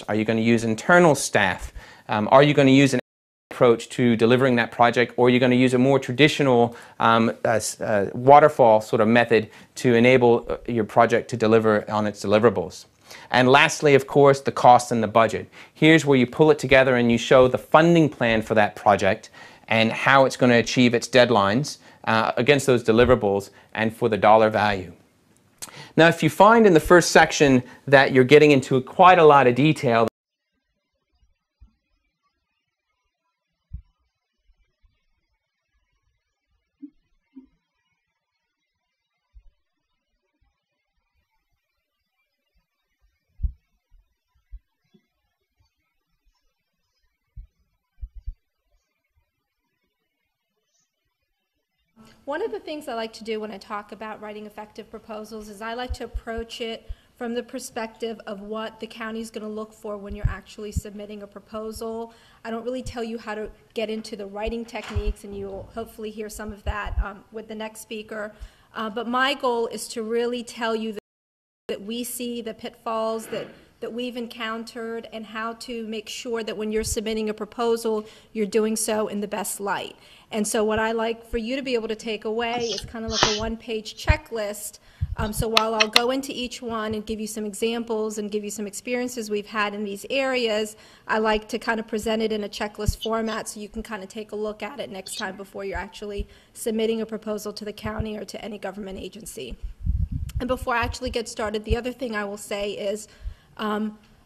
experts? Are you going to use internal staff? Are you going to use an approach to delivering that project, or are you going to use a more traditional waterfall sort of method to enable your project to deliver on its deliverables? And lastly, of course, the cost and the budget. Here's where you pull it together and you show the funding plan for that project and how it's going to achieve its deadlines against those deliverables and for the dollar value. Now, if you find in the first section that you're getting into quite a lot of detail, one of the things I like to do when I talk about writing effective proposals is I like to approach it from the perspective of what the county is going to look for when you're actually submitting a proposal. I don't really tell you how to get into the writing techniques, and you'll hopefully hear some of that with the next speaker. But my goal is to really tell you that we see the pitfalls that we've encountered and how to make sure that when you're submitting a proposal, you're doing so in the best light. And so what I like for you to be able to take away is kind of like a one-page checklist. So while I'll go into each one and give you some examples and give you some experiences we've had in these areas, I like to kind of present it in a checklist format so you can kind of take a look at it next time before you're actually submitting a proposal to the county or to any government agency. And before I actually get started, the other thing I will say is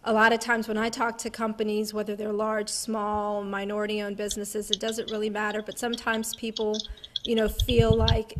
a lot of times when I talk to companies, whether they're large, small, minority-owned businesses, it doesn't really matter, but sometimes people, feel like